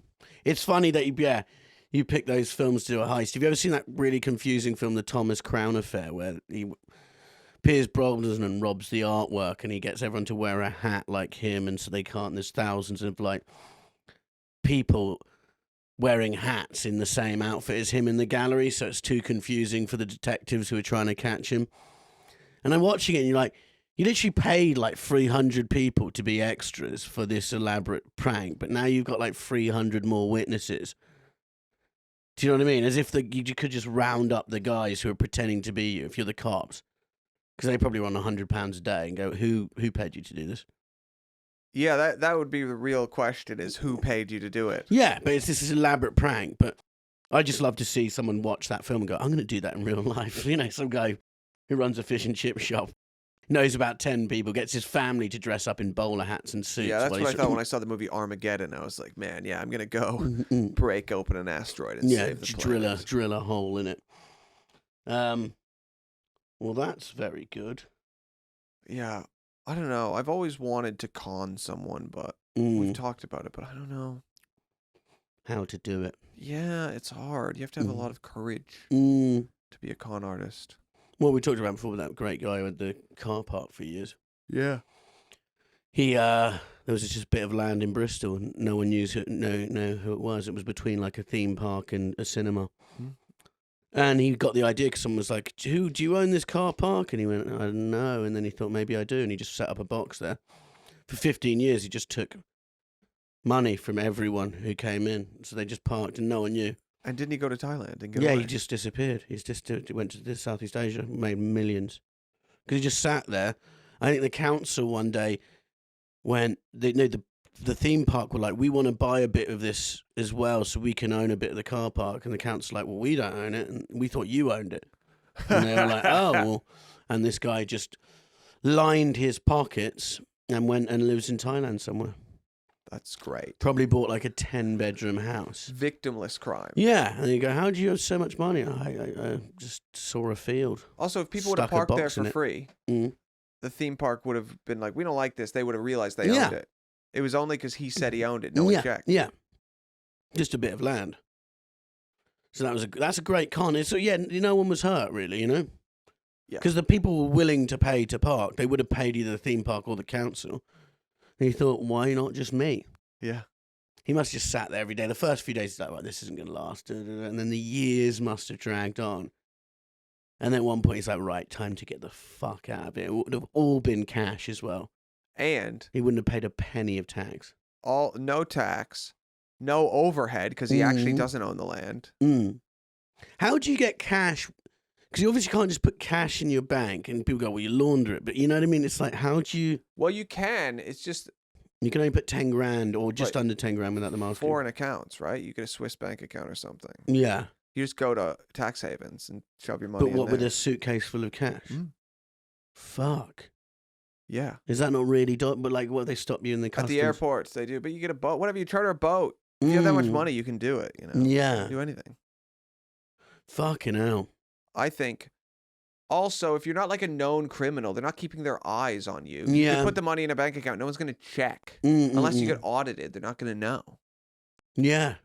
It's funny that you pick those films to do a heist. Have you ever seen that really confusing film, The Thomas Crown Affair, where Piers Brosnan robs the artwork and he gets everyone to wear a hat like him, and so they can't. There's thousands of like people wearing hats in the same outfit as him in the gallery, so it's too confusing for the detectives who are trying to catch him. And I'm watching it, and you're like, you literally paid like 300 people to be extras for this elaborate prank, but now you've got like 300 more witnesses. Do you know what I mean? As if you could just round up the guys who are pretending to be you if you're the cops. Because they probably run £100 a day and go, who paid you to do this? Yeah, that would be the real question, is who paid you to do it? Yeah, but it's this elaborate prank. But I just love to see someone watch that film and go, I'm going to do that in real life. You know, some guy who runs a fish and chip shop, knows about 10 people, gets his family to dress up in bowler hats and suits. Yeah, that's what I thought when I saw the movie Armageddon. I was like, man, yeah, I'm going to go break open an asteroid and save the planet. drill a hole in it. Well, that's very good. Yeah, I don't know. I've always wanted to con someone, but we've talked about it, but I don't know how to do it. Yeah, it's hard. You have to have a lot of courage to be a con artist. Well, we talked about before with that great guy who had the car park for years. Yeah. There was just a bit of land in Bristol, and no one knew who it was. It was between like a theme park and a cinema. And he got the idea because someone was like, do you own this car park? And he went, I don't know. And then he thought, maybe I do. And he just set up a box there. For 15 years, he just took money from everyone who came in. So they just parked and no one knew. And didn't he go to Thailand and get away? away? He just disappeared. He went to Southeast Asia, made millions. Because he just sat there. I think the council one day went, the theme park were like, we want to buy a bit of this as well so we can own a bit of the car park. And the council like, well, we don't own it. And we thought you owned it. And they were like, oh, well. And this guy just lined his pockets and went and lives in Thailand somewhere. That's great. Probably bought like a 10-bedroom house. Victimless crime. Yeah. And you go, how do you have so much money? I just saw a field. Also, if people would have parked there for free, the theme park would have been like, we don't like this. They would have realized they owned it. It was only because he said he owned it. No one checked. Yeah. Just a bit of land. So that's a great con. So yeah, no one was hurt really, you know? Yeah. Because the people were willing to pay to park. They would have paid either the theme park or the council. And he thought, why not just me? Yeah. He must have just sat there every day. The first few days, he's like, well, this isn't going to last. And then the years must have dragged on. And then at one point, he's like, right, time to get the fuck out of it. It would have all been cash as well. And he wouldn't have paid a penny of tax. No tax, no overhead, because he actually doesn't own the land. How do you get cash? Because you obviously can't just put cash in your bank and people go, well, you launder it. But you know what I mean? It's like, how do you... Well, you can. It's just... You can only put 10 grand or just under 10 grand without the marketing. Foreign accounts, right? You get a Swiss bank account or something. Yeah. You just go to tax havens and shove your money in But what, there. with a suitcase full of cash? Fuck. Yeah. Is that not really? But like, what, they stop you in the At customs? the airports, they do. But you get a boat. Whatever, you charter a boat. If you have that much money, you can do it, you know? Yeah. You can do anything. Fucking hell. I think. Also, if you're not like a known criminal, they're not keeping their eyes on you. You Yeah. can put the money in a bank account. No one's going to check. Unless you get audited, they're not going to know. Yeah.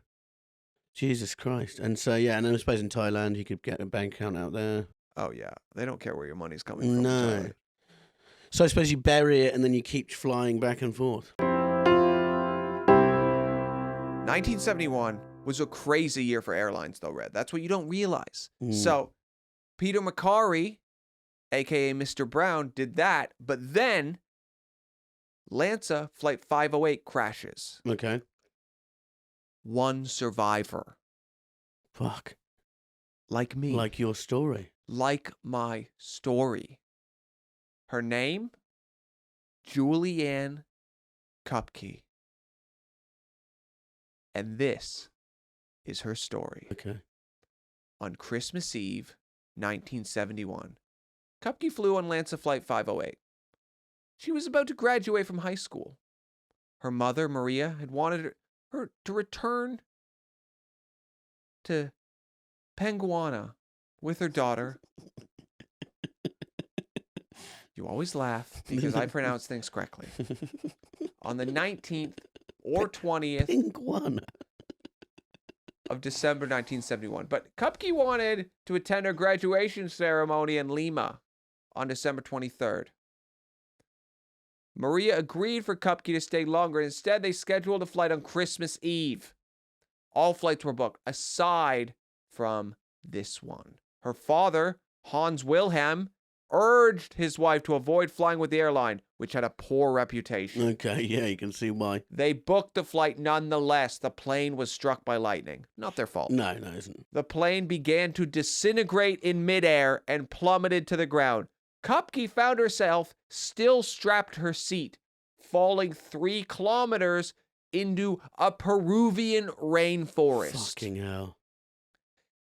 Jesus Christ. And so, yeah, and I suppose in Thailand, you could get a bank account out there. Oh, yeah. They don't care where your money's coming from. No. Entirely. So I suppose you bury it and then you keep flying back and forth. 1971 was a crazy year for airlines, though, Red. That's what you don't realize. So, Peter McCarry, a.k.a. Mr. Brown, did that. But then, LANSA Flight 508 crashes. Okay. One survivor. Fuck. Like me. Like your story. Like my story. Her name? Julianne Kupke. And this is her story. Okay. On Christmas Eve, 1971, Kupke flew on LANSA Flight 508. She was about to graduate from high school. Her mother, Maria, had wanted her to return to Penguana with her daughter. You always laugh because I pronounce things correctly. On the 19th or 20th Penguana. of December 1971. But Kupke wanted to attend her graduation ceremony in Lima on December 23rd. Maria agreed for Kupke to stay longer. Instead, they scheduled a flight on Christmas Eve. All flights were booked, aside from this one. Her father, Hans Wilhelm, urged his wife to avoid flying with the airline, which had a poor reputation. Okay, yeah, you can see why. They booked the flight nonetheless. The plane was struck by lightning. Not their fault. No, it isn't. The plane began to disintegrate in midair and plummeted to the ground. Kupke found herself still strapped to her seat, falling 3 kilometers into a Peruvian rainforest. Fucking hell.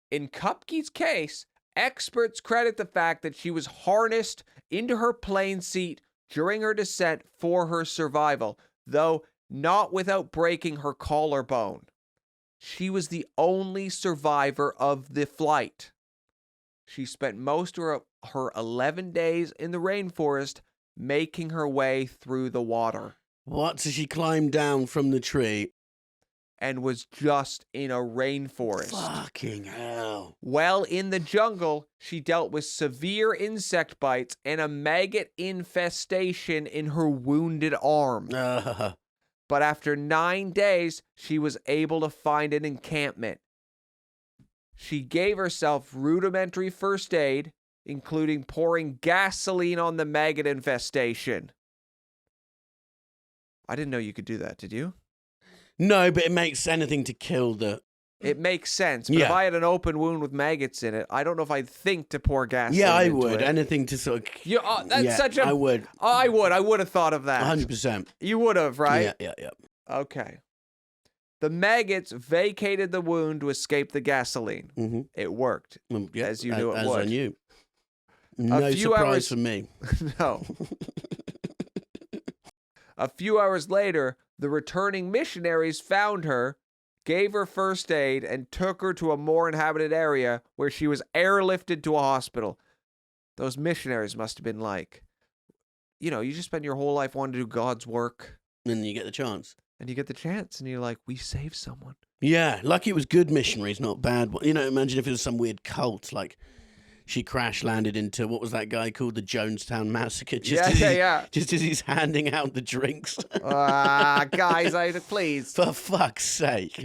In Kupke's case, experts credit the fact that she was harnessed into her plane seat during her descent for her survival, though not without breaking her collarbone. She was the only survivor of the flight. She spent most of her 11 days in the rainforest making her way through the water. What? So she climbed down from the tree? And was just in a rainforest. Fucking hell. Well, in the jungle, she dealt with severe insect bites and a maggot infestation in her wounded arm. But after 9 days, she was able to find an encampment. She gave herself rudimentary first aid, including pouring gasoline on the maggot infestation. I didn't know you could do that, did you? No, but it makes anything to kill the... It makes sense, but if I had an open wound with maggots in it, I don't know if I'd think to pour gasoline Yeah, I into would. it. Anything to sort of... That's such a... I would. I would have thought of that. 100%. You would have, right? Yeah. Okay. The maggots vacated the wound to escape the gasoline. Mm-hmm. It worked, as you knew it would. As I knew. No surprise for me. No. A few hours later, the returning missionaries found her, gave her first aid, and took her to a more inhabited area where she was airlifted to a hospital. Those missionaries must have been like, you know, you just spend your whole life wanting to do God's work. And you get the chance. And you get the chance, and you're like, we saved someone. Yeah, lucky it was good missionaries, not bad. You know, imagine if it was some weird cult, like she crash landed into, what was that guy called? The Jonestown Massacre. Just as he's handing out the drinks. Guys, please. For fuck's sake.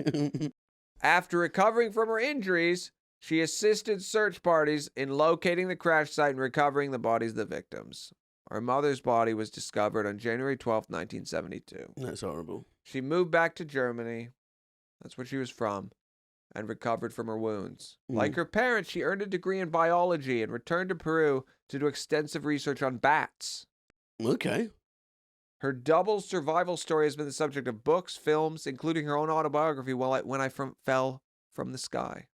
After recovering from her injuries, she assisted search parties in locating the crash site and recovering the bodies of the victims. Her mother's body was discovered on January 12th, 1972. That's horrible. She moved back to Germany. That's where she was from. And recovered from her wounds. Like her parents, she earned a degree in biology and returned to Peru to do extensive research on bats. Okay. Her double survival story has been the subject of books, films, including her own autobiography, When I Fell from the Sky.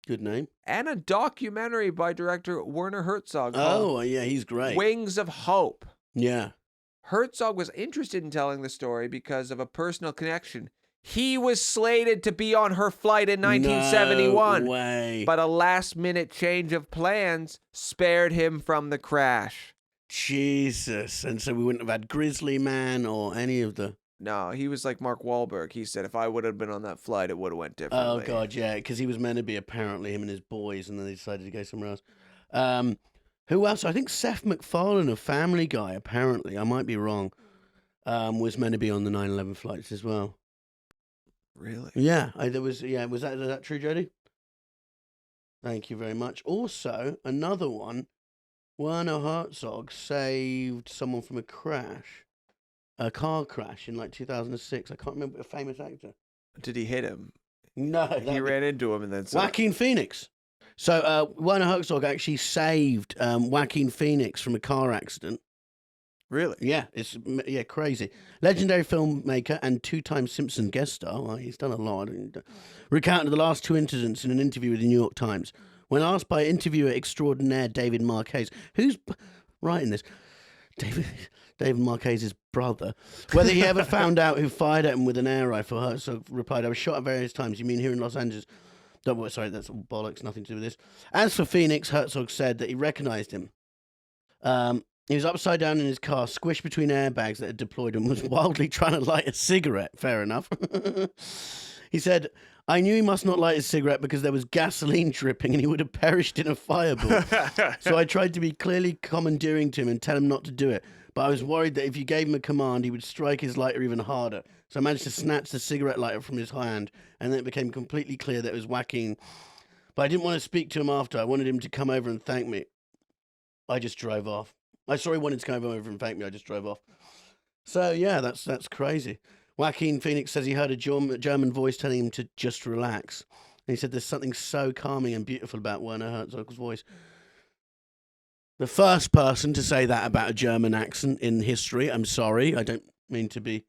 Good name. And a documentary by director Werner Herzog. Oh, yeah, he's great. Wings of Hope. Yeah. Herzog was interested in telling the story because of a personal connection. He was slated to be on her flight in 1971, No way. but a last-minute change of plans spared him from the crash. Jesus. And so we wouldn't have had Grizzly Man or any of the... No, he was like Mark Wahlberg. He said if I would have been on that flight, it would have went differently. Oh, God, yeah, because he was meant to be apparently him and his boys, and then they decided to go somewhere else. Who else? I think Seth MacFarlane of Family Guy, apparently, I might be wrong, was meant to be on the 9/11 flights as well. Really? Yeah, was that true, Jody? Thank you very much. Also, another one, Werner Herzog saved someone from a car crash in like 2006. I can't remember, a famous actor. Did he hit him? No, He ran into him and then said, Joaquin Phoenix. So Werner Herzog actually saved Joaquin Phoenix from a car accident. Really? Yeah, it's crazy. Legendary filmmaker and two-time Simpson guest star. Well, he's done a lot. Recounted the last two incidents in an interview with the New York Times. When asked by interviewer extraordinaire David Marquez, who's writing this? David Marquez's brother, whether he ever found out who fired at him with an air rifle. Herzog replied, I was shot at various times. You mean here in Los Angeles? Sorry, that's all bollocks, nothing to do with this. As for Phoenix, Herzog said that he recognized him. He was upside down in his car, squished between airbags that had deployed and was wildly trying to light a cigarette. Fair enough. He said, I knew he must not light a cigarette because there was gasoline dripping and he would have perished in a fireball. So I tried to be clearly commandeering to him and tell him not to do it. But I was worried that if you gave him a command, he would strike his lighter even harder. So I managed to snatch the cigarette lighter from his hand, and then it became completely clear that it was Joaquin. But I didn't want to speak to him after. I wanted him to come over and thank me. I just drove off. I saw he wanted to come over and thank me. I just drove off. So, yeah, that's crazy. Joaquin Phoenix says he heard a German voice telling him to just relax. And he said there's something so calming and beautiful about Werner Herzog's voice. The first person to say that about a German accent in history. I'm sorry. I don't mean to be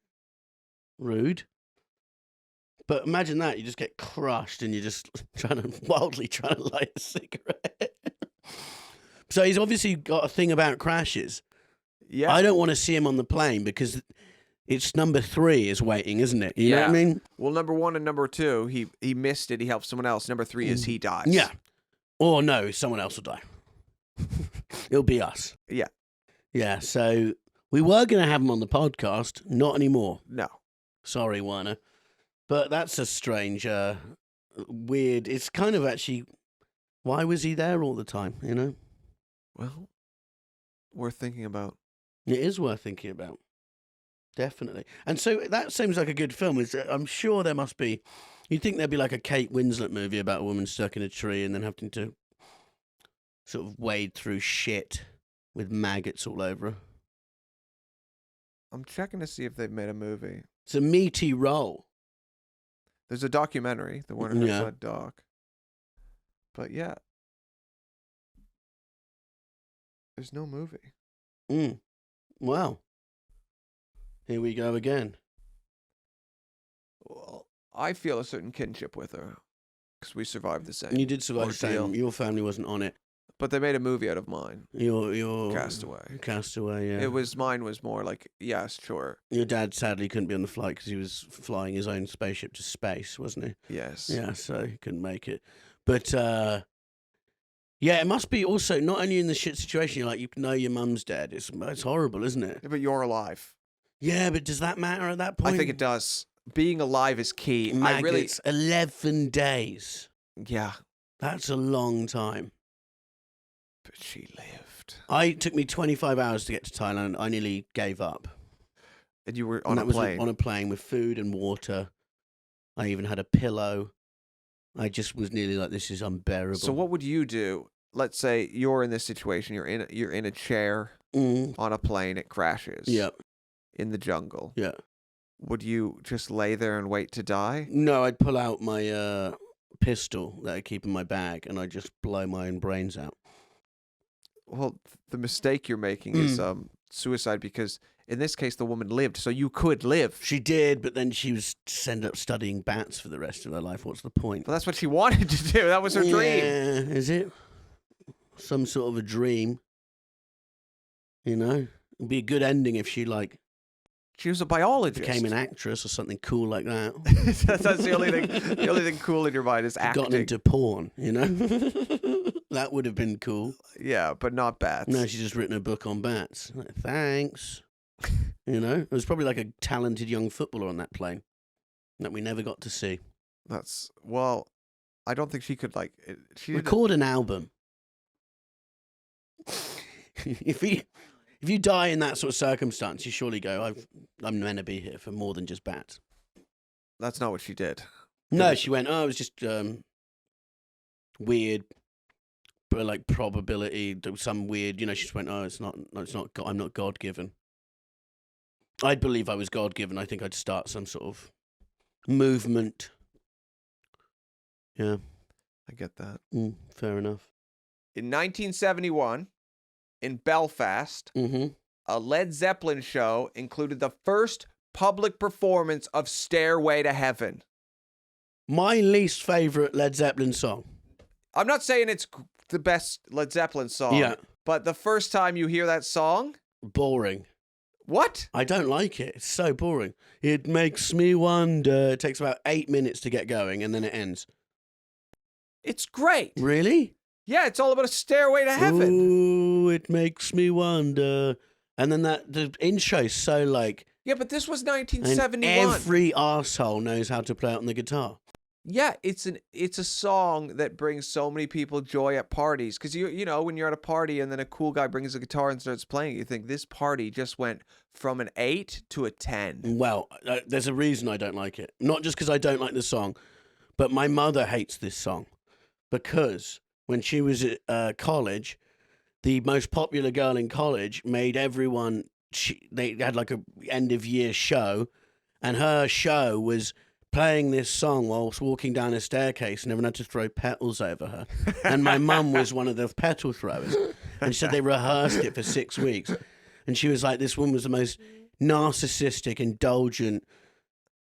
rude. But imagine that. You just get crushed and you're just wildly trying to light a cigarette. So he's obviously got a thing about crashes. Yeah. I don't want to see him on the plane because it's number 3 is waiting, isn't it? You know what I mean? Well, number 1 and number 2, he missed it. He helped someone else. Number 3 is he dies. Yeah. Or no, someone else will die. It'll be us. Yeah. Yeah, so we were going to have him on the podcast. Not anymore. No. Sorry, Werner. But that's a strange, weird... It's kind of actually... Why was he there all the time, you know? Well, worth thinking about. It is worth thinking about. Definitely. And so that seems like a good film. I'm sure there must be... You'd think there'd be like a Kate Winslet movie about a woman stuck in a tree and then having to sort of wade through shit with maggots all over her. I'm checking to see if they've made a movie. It's a meaty role. There's a documentary, the Werner Herzog doc. But yeah. There's no movie. Wow. Here we go again. Well, I feel a certain kinship with her because we survived the same. You did survive the ordeal. same. Your family wasn't on it. But they made a movie out of mine. Your Castaway. Castaway, yeah. Mine was more like, yes, sure. Your dad sadly couldn't be on the flight because he was flying his own spaceship to space, wasn't he? Yes. Yeah, so he couldn't make it. But yeah, it must be also not only in the shit situation. You're like, you know, your mum's dead. It's horrible, isn't it? Yeah, but you're alive. Yeah, but does that matter at that point? I think it does. Being alive is key. Maggots, 11 days. Yeah. That's a long time. But she lived. It took me 25 hours to get to Thailand. I nearly gave up. And you were on a was plane. On a plane with food and water. I even had a pillow. I just was nearly like, this is unbearable. So what would you do? Let's say you're in this situation. You're in a chair on a plane. It crashes. Yep. In the jungle. Yeah. Would you just lay there and wait to die? No, I'd pull out my pistol that I keep in my bag and I'd just blow my own brains out. Well, the mistake you're making is suicide because in this case the woman lived, so you could live. She did, but then she was end up studying bats for the rest of her life. What's the point? Well, that's what she wanted to do. That was her dream. Yeah, is it? Some sort of a dream. You know? It'd be a good ending if she She was a biologist. became an actress or something cool like that. That's the only thing. The only thing cool in your mind is acting. Gotten into porn, you know. That would have been cool. Yeah, but not bats. No, she's just written a book on bats. Like, thanks. You know, it was probably like a talented young footballer on that plane that we never got to see. I don't think she could She Record an album. If you die in that sort of circumstance, you surely go, I'm meant to be here for more than just bats. That's not what she did. No, she went, it was just weird, but like probability, some weird, she just went, it's not, I'm not God-given. I'd believe I was God-given. I think I'd start some sort of movement. Yeah. I get that. Fair enough. In 1971, in Belfast, a Led Zeppelin show included the first public performance of Stairway to Heaven. My least favorite Led Zeppelin song. I'm not saying it's the best Led Zeppelin song, but the first time you hear that song... Boring. What? I don't like it. It's so boring. It makes me wonder. It takes about 8 minutes to get going, and then it ends. It's great. Really? Yeah, it's all about a stairway to heaven. Ooh, it makes me wonder. And then the intro's so like... Yeah, but this was 1971. And every arsehole knows how to play it on the guitar. Yeah, it's a song that brings so many people joy at parties. Because, you know, when you're at a party and then a cool guy brings a guitar and starts playing, you think this party just went from an 8 to a 10. Well, there's a reason I don't like it. Not just because I don't like the song, but my mother hates this song. Because when she was at college, the most popular girl in college made everyone... They had like a end of year show, and her show was playing this song whilst walking down a staircase, and everyone had to throw petals over her. And my mum was one of the petal throwers, and she said they rehearsed it for 6 weeks. And she was like, this woman was the most narcissistic, indulgent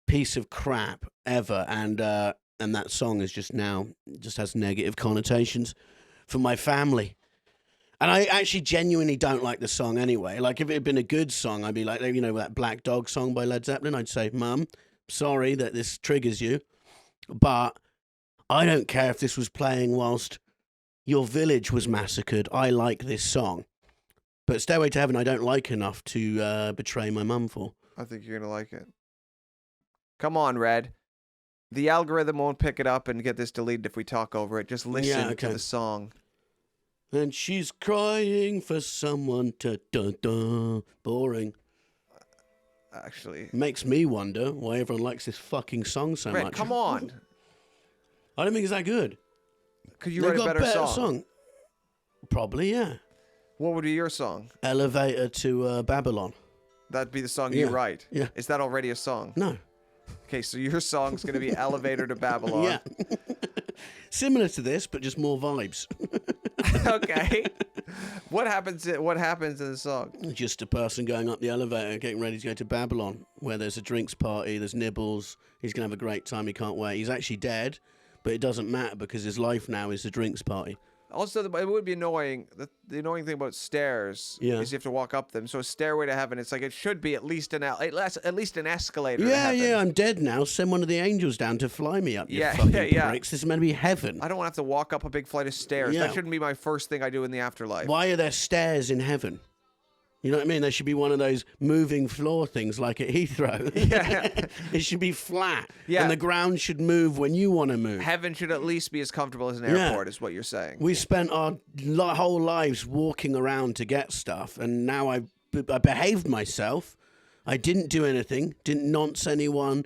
piece of crap ever. And that song is just has negative connotations for my family. And I actually genuinely don't like the song anyway. Like, if it had been a good song, I'd be like, you know, that Black Dog song by Led Zeppelin, I'd say, Mum, sorry that this triggers you, but I don't care if this was playing whilst your village was massacred. I like this song. But Stairway to Heaven, I don't like enough to betray my mum for. I think you're going to like it. Come on, Red. The algorithm won't pick it up and get this deleted if we talk over it. Just listen to the song. And she's crying for someone to dun-dun. Boring. Actually. Makes me wonder why everyone likes this fucking song so Red, much. come on. I don't think it's that good. Could you write a better song? Probably, yeah. What would be your song? Elevator to Babylon. That'd be the song you write? Yeah. Is that already a song? No. Okay, so your song's going to be Elevator to Babylon. Yeah. Similar to this, but just more vibes. Okay. What happens in the song? Just a person going up the elevator, getting ready to go to Babylon, where there's a drinks party, there's nibbles. He's going to have a great time. He can't wait. He's actually dead, but it doesn't matter because his life now is a drinks party. Also, it would be annoying. The annoying thing about stairs is you have to walk up them. So a stairway to heaven, it's like it should be at least an escalator. to heaven. Yeah, I'm dead now. Send one of the angels down to fly me up. You fucking pricks. This is meant to be heaven. I don't want to have to walk up a big flight of stairs. Yeah. That shouldn't be my first thing I do in the afterlife. Why are there stairs in heaven? You know what I mean? There should be one of those moving floor things like at Heathrow. Yeah. It should be flat. Yeah. And the ground should move when you want to move. Heaven should at least be as comfortable as an airport, is what you're saying. We spent our whole lives walking around to get stuff, and now I behaved myself. I didn't do anything, didn't nonce anyone,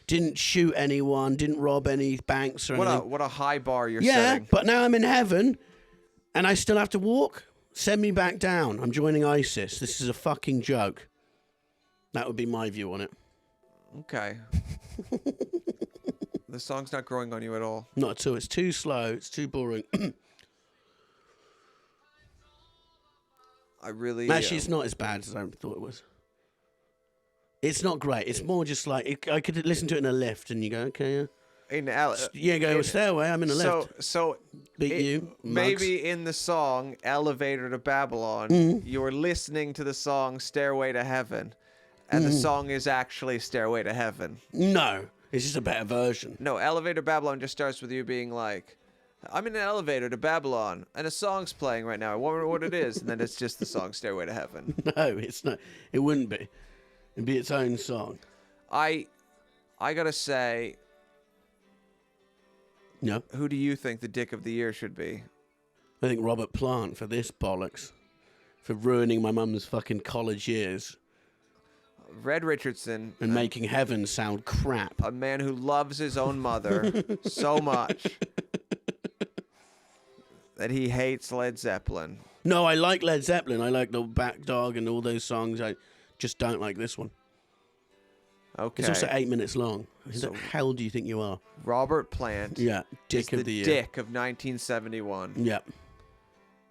didn't shoot anyone, didn't rob any banks or anything. What a high bar you're setting. Yeah, but now I'm in heaven, and I still have to walk? Send me back down. I'm joining ISIS. This is a fucking joke. That would be my view on it. Okay. The song's not growing on you at all. Not at all. It's too slow. It's too boring. Actually, it's not as bad as I thought it was. It's not great. It's more just like... I could listen to it in a lift and you go, okay, yeah. Yeah, go stairway. I'm in the left. So Beat you. Maybe in the song Elevator to Babylon, you're listening to the song Stairway to Heaven, and the song is actually Stairway to Heaven. No, it's just a better version. No, Elevator to Babylon just starts with you being like, I'm in an elevator to Babylon, and a song's playing right now. I wonder what it is, and then it's just the song Stairway to Heaven. No, it's not. It wouldn't be. It'd be its own song. I gotta say, No. who do you think the dick of the year should be? I think Robert Plant for this bollocks. For ruining my mum's fucking college years. Red Richardson. And making heaven sound crap. A man who loves his own mother so much that he hates Led Zeppelin. No, I like Led Zeppelin. I like the Back Dog and all those songs. I just don't like this one. Okay. It's also 8 minutes long. Who So- the hell do you think you are? Robert Plant. Yeah, is dick of the year. dick of 1971. Yeah.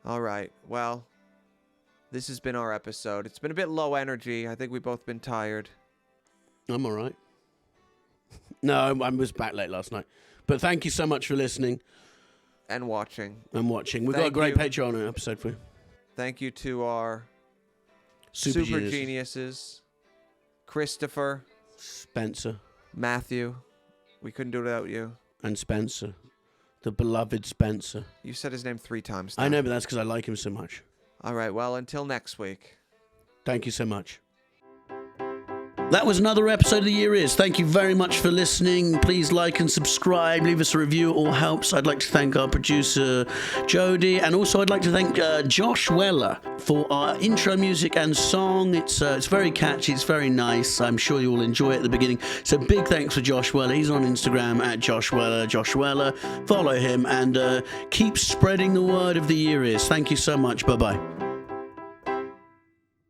All right. Well, this has been our episode. It's been a bit low energy. I think we've both been tired. I'm all right. No, I was back late last night. But thank you so much for listening And watching. and watching. We've got a Thank great you. Patreon episode for you. Thank you to our Super super geniuses. geniuses. Christopher, Spencer Matthew. We couldn't do it without you. and Spencer. The beloved Spencer. You said his name 3 times I now. know, but that's because I like him so much. All right. Well, until next week. Thank you so much. That was another episode of The Year Is. Thank you very much for listening. Please like and subscribe. Leave us a review. It all helps. I'd like to thank our producer, Jody. And also I'd like to thank Josh Weller for our intro music and song. It's very catchy. It's very nice. I'm sure you'll enjoy it at the beginning. So big thanks for Josh Weller. He's on Instagram at Josh Weller. Josh Weller. Follow him and keep spreading the word of The Year Is. Thank you so much. Bye-bye.